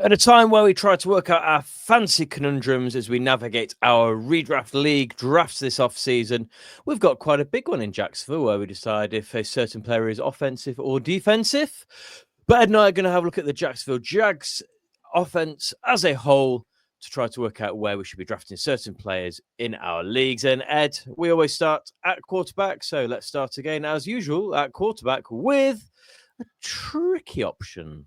At a time where we try to work out our fancy conundrums as we navigate our redraft league drafts this off-season, we've got quite a big one in Jacksonville where we decide if a certain player is offensive or defensive. But Ed and I are going to have a look at the Jacksonville Jags offense as a whole to try to work out where we should be drafting certain players in our leagues. And Ed, we always start at quarterback, so let's start again as usual at quarterback with a tricky option.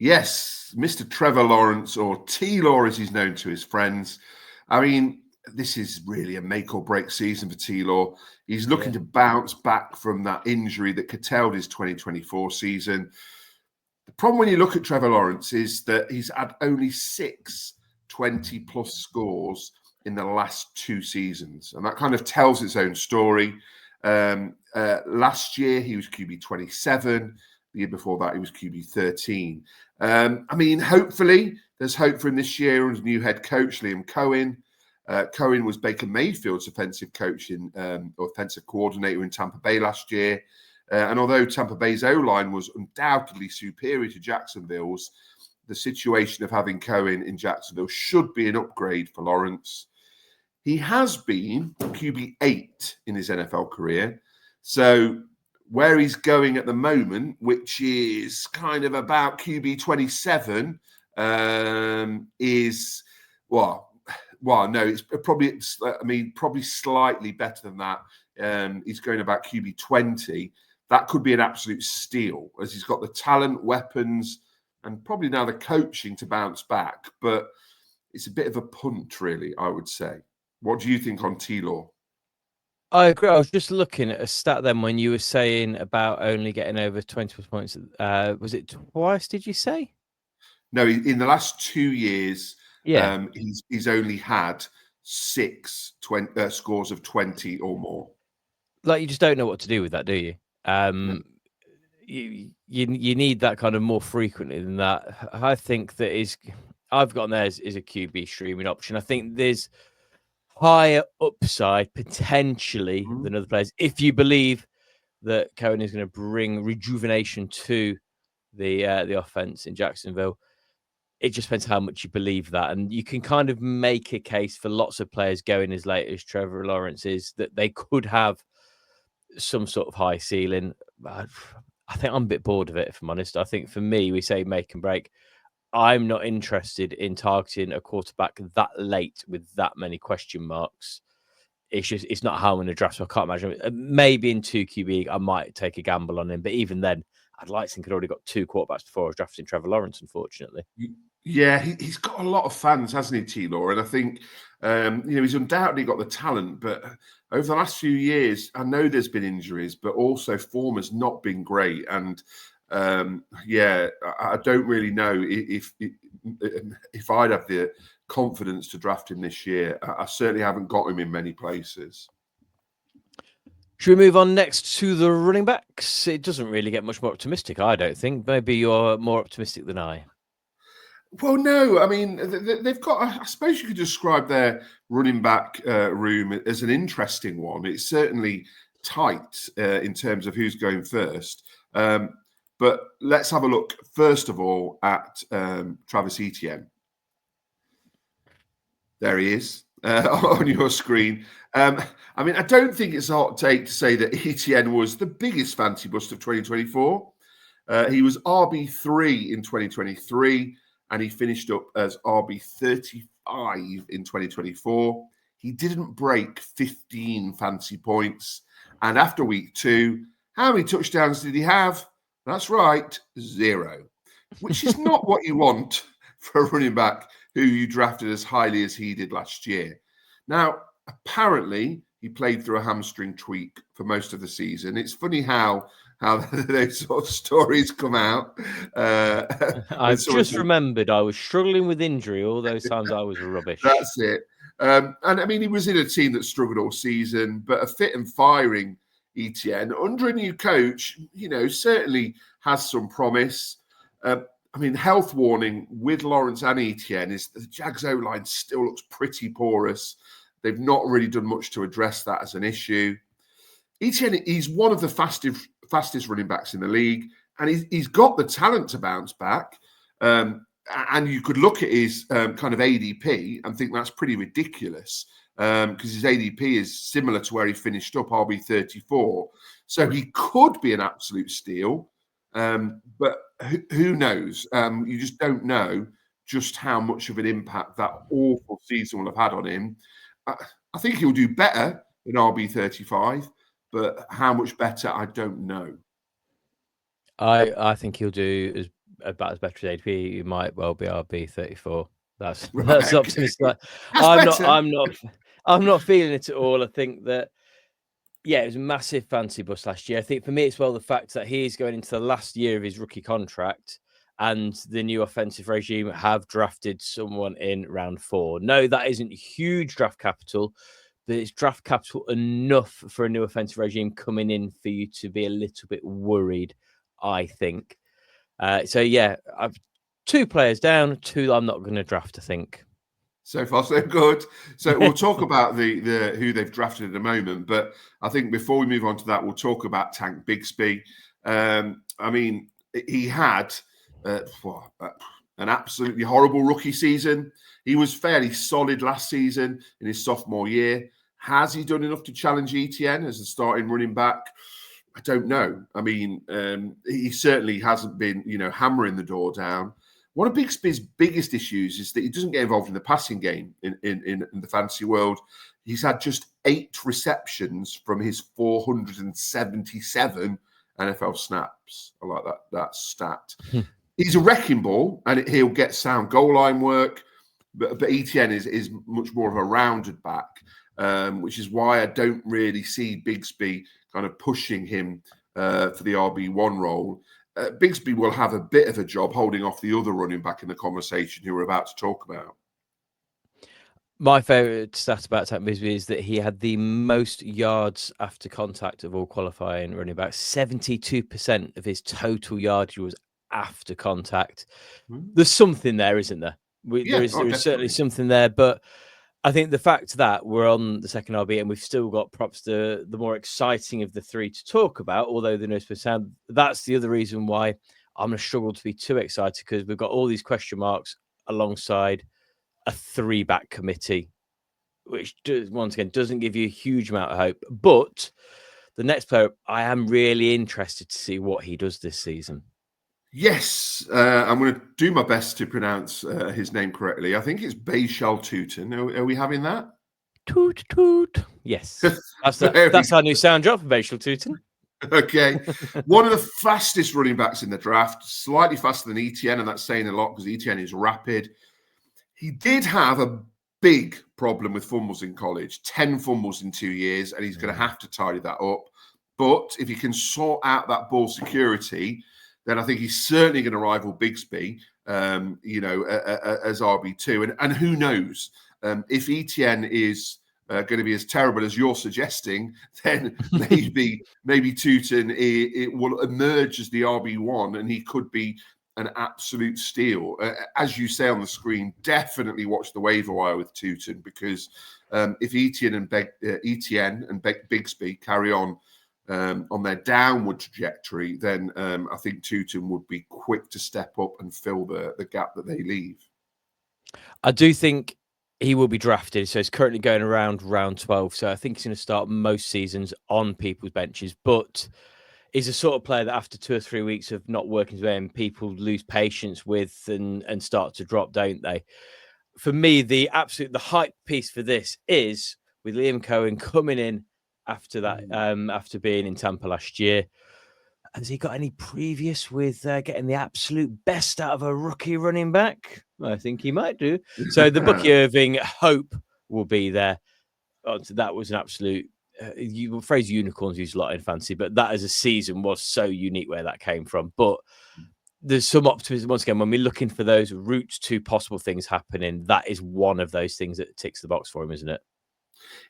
Yes, Mr. Trevor Lawrence, or T-Law as he's known to his friends. I mean, this is really a make or break season for T-Law. He's looking to bounce back from that injury that curtailed his 2024 season. The problem when you look at Trevor Lawrence is that he's had only 6 20-plus scores in the last 2 seasons, and that kind of tells its own story. Last year, he was QB 27. The year before that, he was QB 13. I mean, hopefully, there's hope for him this year under new head coach, Liam Cohen. Cohen was Baker Mayfield's offensive coach offensive coordinator in Tampa Bay last year. And although Tampa Bay's O-line was undoubtedly superior to Jacksonville's, the situation of having Cohen in Jacksonville should be an upgrade for Lawrence. He has been QB 8 in his NFL career. So where he's going at the moment, which is kind of about QB 27, is it's probably slightly better than that. He's going about QB 20. That could be an absolute steal, as he's got the talent, weapons, and probably now the coaching to bounce back. But it's a bit of a punt, really, I would say. What do you think on T-Law? I agree. I was just looking at a stat then when you were saying about only getting over 20 points. Was it twice, did you say? No, in the last 2 years, he's only had 6 scores of 20 or more. Like, you just don't know what to do with that, do you? No. You need that kind of more frequently than that. I think that I've got there is a QB streaming option. I think there's higher upside potentially than other players if you believe that Cohen is going to bring rejuvenation to the offense in Jacksonville. It just depends how much you believe that, and you can kind of make a case for lots of players going as late as Trevor Lawrence is that they could have some sort of high ceiling. I think I'm a bit bored of it, if I'm honest. I think for me, we say make and break. I'm not interested in targeting a quarterback that late with that many question marks. It's not how I'm going to draft, so I can't imagine. Maybe in 2 QB, I might take a gamble on him. But even then, I'd like to think I'd already got 2 quarterbacks before I was drafting Trevor Lawrence, unfortunately. Yeah, he's got a lot of fans, hasn't he, T-Law? And I think, he's undoubtedly got the talent. But over the last few years, I know there's been injuries, but also form has not been great. And I don't really know if I'd have the confidence to draft him this year. I certainly haven't got him in many places. Should we move on next to the running backs? It doesn't really get much more optimistic, I don't think. Maybe you're more optimistic than I. Well, no. I mean, they've got, I suppose you could describe their running back room as an interesting one. It's certainly tight in terms of who's going first. But let's have a look, first of all, at Travis Etienne. There he is on your screen. I mean, I don't think it's a hot take to say that Etienne was the biggest fancy bust of 2024. He was RB3 in 2023, and he finished up as RB35 in 2024. He didn't break 15 fancy points. And after week 2, how many touchdowns did he have? That's right, 0, which is not what you want for a running back who you drafted as highly as he did last year. Now, apparently, he played through a hamstring tweak for most of the season. It's funny how those sort of stories come out. I've just remembered I was struggling with injury all those times I was rubbish. That's it. And I mean, he was in a team that struggled all season, but a fit and firing Etienne under a new coach, certainly has some promise. I mean, health warning with Lawrence and Etienne is the Jags O-line still looks pretty porous. They've not really done much to address that as an issue. Etienne, he's one of the fastest running backs in the league, and he's got the talent to bounce back. And you could look at his kind of ADP and think that's pretty ridiculous because his ADP is similar to where he finished up, RB34. So he could be an absolute steal, but who knows? You just don't know just how much of an impact that awful season will have had on him. I think he'll do better than RB35, but how much better, I don't know. I think he'll do about as better as ADP. He might well be RB34. That's Right, optimistic. That's better. I'm not feeling it at all. I think that it was a massive fancy bust last year. I think for me, it's the fact that he is going into the last year of his rookie contract, and the new offensive regime have drafted someone in round 4. No, that isn't huge draft capital, but it's draft capital enough for a new offensive regime coming in for you to be a little bit worried, I think. I've 2 players down, 2 I'm not going to draft, I think. So far, so good. So we'll talk about the who they've drafted in a moment, but I think before we move on to that, we'll talk about Tank Bigsby. I mean, he had an absolutely horrible rookie season. He was fairly solid last season in his sophomore year. Has he done enough to challenge Etienne as a starting running back? I don't know. I mean, he certainly hasn't been, hammering the door down. One of Bigsby's biggest issues is that he doesn't get involved in the passing game in the fantasy world. He's had just 8 receptions from his 477 NFL snaps. I like that stat. He's a wrecking ball, and he'll get sound goal line work, but Etienne is much more of a rounded back, which is why I don't really see Bigsby kind of pushing him for the RB1 role. Bigsby will have a bit of a job holding off the other running back in the conversation who we're about to talk about. My favourite stat about Tank Bigsby is that he had the most yards after contact of all qualifying running backs. 72% of his total yardage was after contact. There's something there, isn't there? There is certainly something there, but I think the fact that we're on the second RB and we've still got perhaps the more exciting of the 3 to talk about, although the no sound, that's the other reason why I'm going to struggle to be too excited, because we've got all these question marks alongside a 3-back committee, which once again doesn't give you a huge amount of hope. But the next player, I am really interested to see what he does this season. Yes, I'm going to do my best to pronounce his name correctly. I think it's Bhayshul Tuten. Are we having that? Toot, toot. Yes. That's our new sound drop for Bhayshul Tuten. Okay. One of the fastest running backs in the draft, slightly faster than Etienne, and that's saying a lot because Etienne is rapid. He did have a big problem with fumbles in college, 10 fumbles in 2 years, and he's going to have to tidy that up. But if he can sort out that ball security, then I think he's certainly going to rival Bigsby, as RB2. And who knows, if Etienne is going to be as terrible as you're suggesting, then maybe Tuten it will emerge as the RB1, and he could be an absolute steal. As you say on the screen, definitely watch the waiver wire with Tuten, because if Etienne and Bigsby carry on their downward trajectory, then I think Tuten would be quick to step up and fill the gap that they leave. I do think he will be drafted. So he's currently going around round 12. So I think he's going to start most seasons on people's benches. But he's a sort of player that after 2 or 3 weeks of not working his way in, people lose patience with and start to drop, don't they? For me, the hype piece for this is with Liam Cohen coming in after that, after being in Tampa last year. Has he got any previous with getting the absolute best out of a rookie running back? I think he might do. So the Bucky Irving hope will be there. That was an absolute phrase unicorns used a lot in fantasy, but that as a season was so unique where that came from. But there's some optimism once again when we're looking for those routes to possible things happening. That is one of those things that ticks the box for him, isn't it?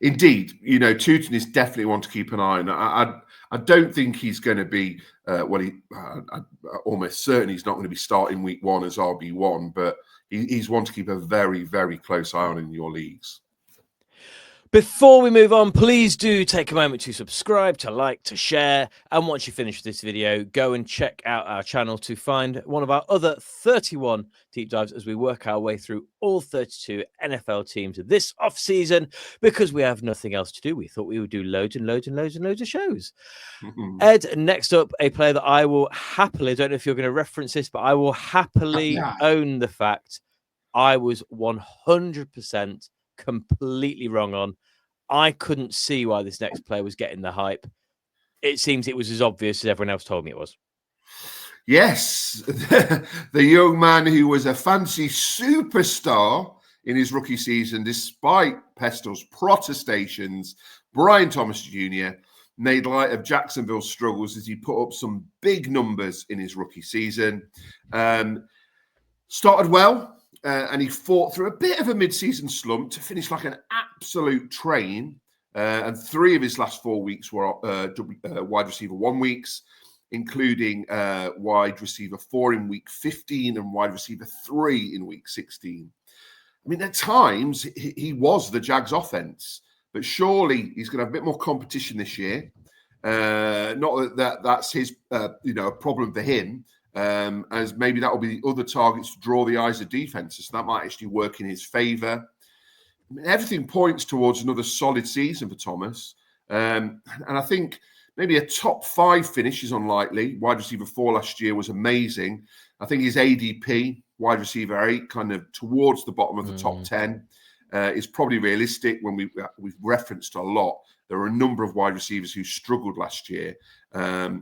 Indeed, Tuten is definitely one to keep an eye on. I don't think he's going to be almost certain he's not going to be starting week 1 as RB1, but he's one to keep a very, very close eye on in your leagues. Before we move on, please do take a moment to subscribe, to like, to share. And once you finish this video, go and check out our channel to find one of our other 31 deep dives as we work our way through all 32 NFL teams this off-season because we have nothing else to do. We thought we would do loads and loads and loads and loads of shows. Ed, next up, a player that I will happily, I don't know if you're going to reference this, but I will happily own the fact I was 100% completely wrong on. I couldn't see why this next player was getting the hype. It seems it was as obvious as everyone else told me it was. Yes, the young man who was a fancy superstar in his rookie season, despite Pestel's protestations, Brian Thomas Jr. made light of Jacksonville's struggles as he put up some big numbers in his rookie season. Started well. And he fought through a bit of a mid-season slump to finish like an absolute train. And 3 of his last 4 weeks were wide receiver 1 weeks, including wide receiver 4 in week 15 and wide receiver 3 in week 16. I mean, at times he was the Jags offense, but surely he's going to have a bit more competition this year. Not that's his a problem for him. As maybe that will be the other targets to draw the eyes of defenses. So that might actually work in his favor. I mean, everything points towards another solid season for Thomas. And I think maybe a top 5 finish is unlikely. Wide receiver 4 last year was amazing. I think his ADP, wide receiver 8, kind of towards the bottom of the top 10, is probably realistic. When we've referenced a lot, there were a number of wide receivers who struggled last year,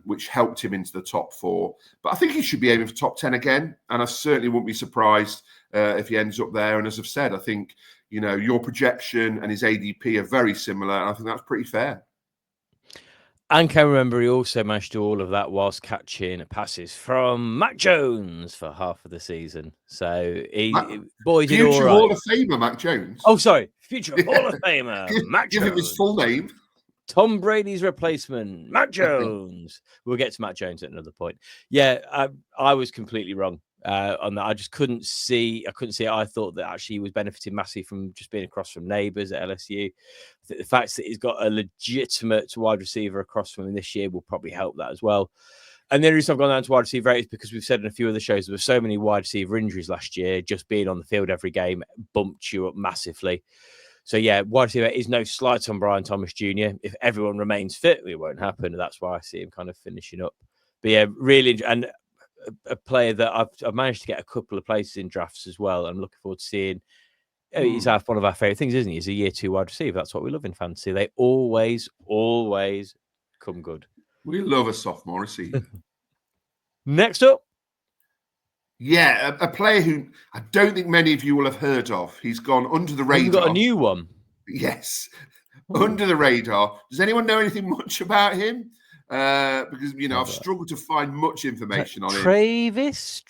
which helped him into the top 4. But I think he should be aiming for top 10 again. And I certainly wouldn't be surprised if he ends up there. And as I've said, I think, your projection and his ADP are very similar. And I think that's pretty fair. And can remember he also managed to do all of that whilst catching passes from Mac Jones for half of the season. So boy did all right. Future Hall of Famer Mac Jones. Oh, sorry. Future Hall of Famer Mac Jones. Give him his full name. Tom Brady's replacement, Mac Jones. We'll get to Mac Jones at another point. Yeah, I was completely wrong on that. I just couldn't see. I couldn't see it. I thought that actually he was benefiting massively from just being across from neighbours at LSU. The fact that he's got a legitimate wide receiver across from him this year will probably help that as well. And the reason I've gone down to wide receiver 8 is because we've said in a few other shows there were so many wide receiver injuries last year. Just being on the field every game bumped you up massively. So, yeah, wide receiver is no slight on Brian Thomas Jr. If everyone remains fit, it won't happen. And that's why I see him kind of finishing up. But, yeah, really, and a player that I've managed to get a couple of places in drafts as well. I'm looking forward to seeing. He's one of our favourite things, isn't he? He's a year 2 wide receiver. That's what we love in fantasy. They always come good. We love a sophomore receiver. Next up. Yeah, a player who I don't think many of you will have heard of. He's gone under the radar. We've got a new one. Yes, under the radar. Does anyone know anything much about him? Because, I've struggled to find much information on him. Travis.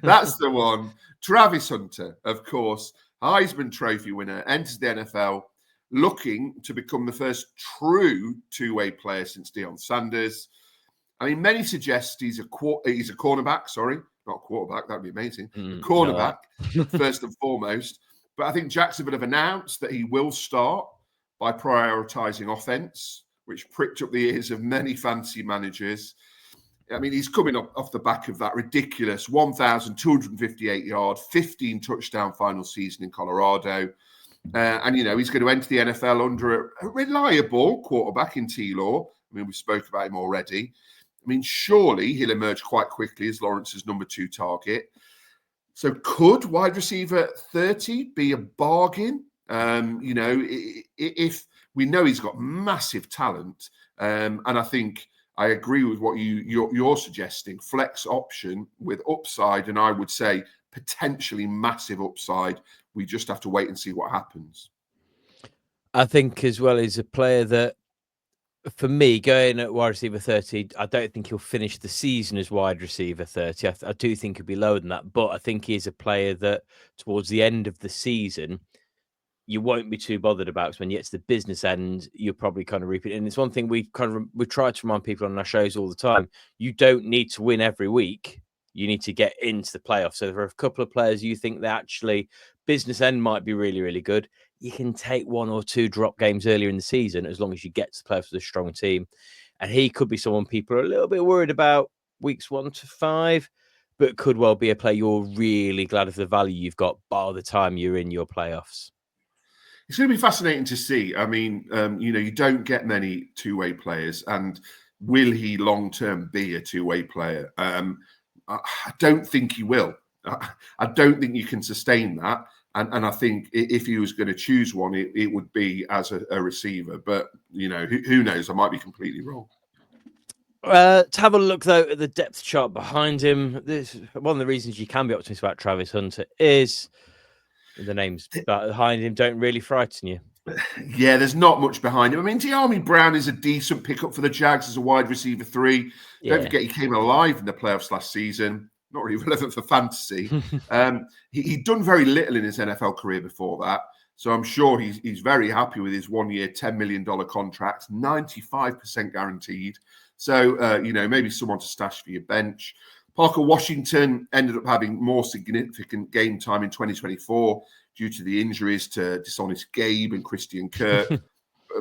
That's the one. Travis Hunter, of course, Heisman Trophy winner, enters the NFL looking to become the first true two-way player since Deion Sanders. I mean, many suggest he's a cornerback. Sorry, not quarterback. That'd be amazing. Cornerback, first and foremost. But I think Jacksonville have announced that he will start by prioritizing offense, which pricked up the ears of many fantasy managers. I mean, he's coming up off the back of that ridiculous 1,258 yard, 15 touchdown final season in Colorado. And he's going to enter the NFL under a reliable quarterback in T-Law. I mean, we spoke about him already. I mean, surely he'll emerge quite quickly as Lawrence's number 2 target. So could wide receiver 30 be a bargain? If we know he's got massive talent. And I think I agree with what you're suggesting. Flex option with upside, and I would say potentially massive upside. We just have to wait and see what happens. I think as well is a player that, for me, going at wide receiver 30, I don't think he'll finish the season as wide receiver 30. I do think he'll be lower than that, but I think he's a player that towards the end of the season, you won't be too bothered about, because when you get to the business end, you'll probably kind of repeat. And it's one thing we try to remind people on our shows all the time. You don't need to win every week. You need to get into the playoffs. So there are a couple of players you think that actually business end might be really, really good. you can take 1 or 2 drop games earlier in the season as long as you get to the playoffs with a strong team. And he could be someone people are a little bit worried about weeks 1 to 5, but could well be a player you're really glad of the value you've got by the time you're in your playoffs. It's going to be fascinating to see. I mean, you don't get many two-way players, and will he long-term be a two-way player? I don't think he will. I don't think you can sustain that. And I think if he was going to choose one, it would be as a receiver. But, who knows? I might be completely wrong. To have a look, though, at the depth chart behind him, one of the reasons you can be optimistic about Travis Hunter is the names behind him don't really frighten you. Yeah, there's not much behind him. I mean, Dyami Brown is a decent pickup for the Jags as a wide receiver 3. Yeah. Don't forget he came alive in the playoffs last season. Not really relevant for fantasy. He'd done very little in his NFL career before that. So I'm sure he's very happy with his 1-year, $10 million contract, 95% guaranteed. So, maybe someone to stash for your bench. Parker Washington ended up having more significant game time in 2024 due to the injuries to Dishonest Gabe and Christian Kirk.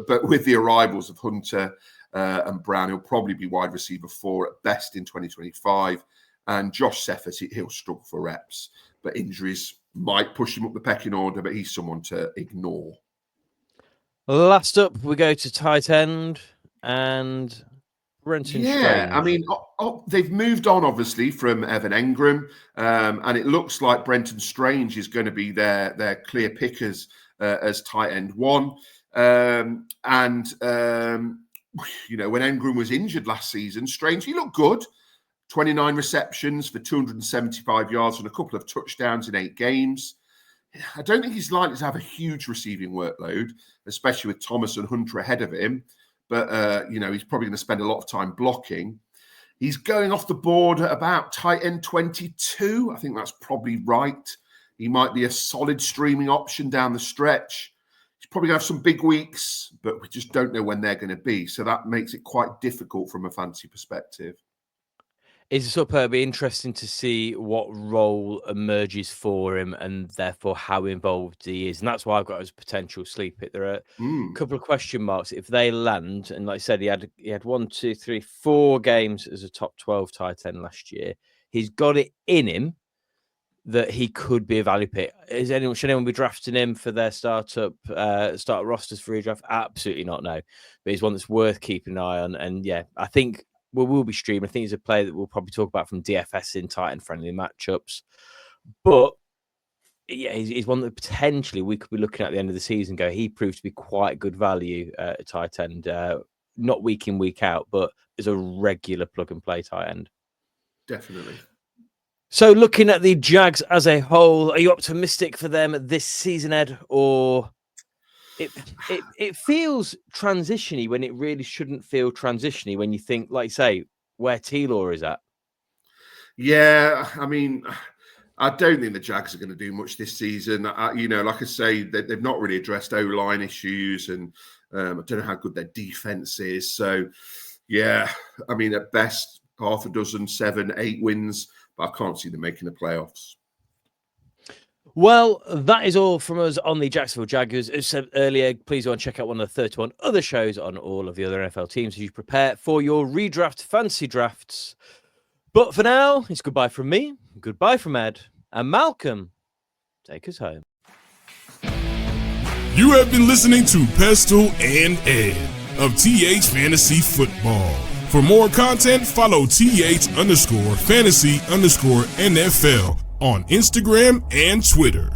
But with the arrivals of Hunter and Brown, he'll probably be wide receiver 4 at best in 2025. And Josh Cephus, he'll struggle for reps. But injuries might push him up the pecking order, but he's someone to ignore. Last up, we go to tight end and Brenton Strange. I mean, they've moved on, obviously, from Evan Engram, and it looks like Brenton Strange is going to be their clear pickers as tight end 1. When Engram was injured last season, Strange, he looked good. 29 receptions for 275 yards and a couple of touchdowns in 8 games. I don't think he's likely to have a huge receiving workload, especially with Thomas and Hunter ahead of him. But, he's probably going to spend a lot of time blocking. He's going off the board at about tight end 22. I think that's probably right. He might be a solid streaming option down the stretch. He's probably going to have some big weeks, but we just don't know when they're going to be. So that makes it quite difficult from a fantasy perspective. It's superb. Interesting to see what role emerges for him and therefore how involved he is. And that's why I've got his potential sleep pick. There are a couple of question marks. If they land, and like I said, he had 1, 2, 3, 4 games as a top 12 tight end last year. He's got it in him that he could be a value pick. Should anyone be drafting him for their startup rosters for redraft? Absolutely not, no. But he's one that's worth keeping an eye on. And yeah, I think we'll be streaming. I think he's a player that we'll probably talk about from DFS in tight end friendly matchups. But yeah, he's one that potentially we could be looking at the end of the season. He proved to be quite good value at tight end, not week in, week out, but as a regular plug and play tight end. Definitely. So looking at the Jags as a whole, are you optimistic for them this season, Ed, or it feels transition-y when it really shouldn't feel transition-y when you think, like say, where T-Law is at? Yeah, I mean, I don't think the Jags are going to do much this season. Like I say, they've not really addressed O-line issues, and I don't know how good their defense is. So, yeah, I mean, at best, half a dozen, 7, 8 wins, but I can't see them making the playoffs. Well, that is all from us on the Jacksonville Jaguars. As said earlier, please go and check out one of the 31 other shows on all of the other NFL teams as you prepare for your redraft fantasy drafts. But for now, it's goodbye from me, goodbye from Ed, and Malcolm, take us home. You have been listening to Pestle and Ed of TH Fantasy Football. For more content, follow TH_fantasy_NFL on Instagram and Twitter.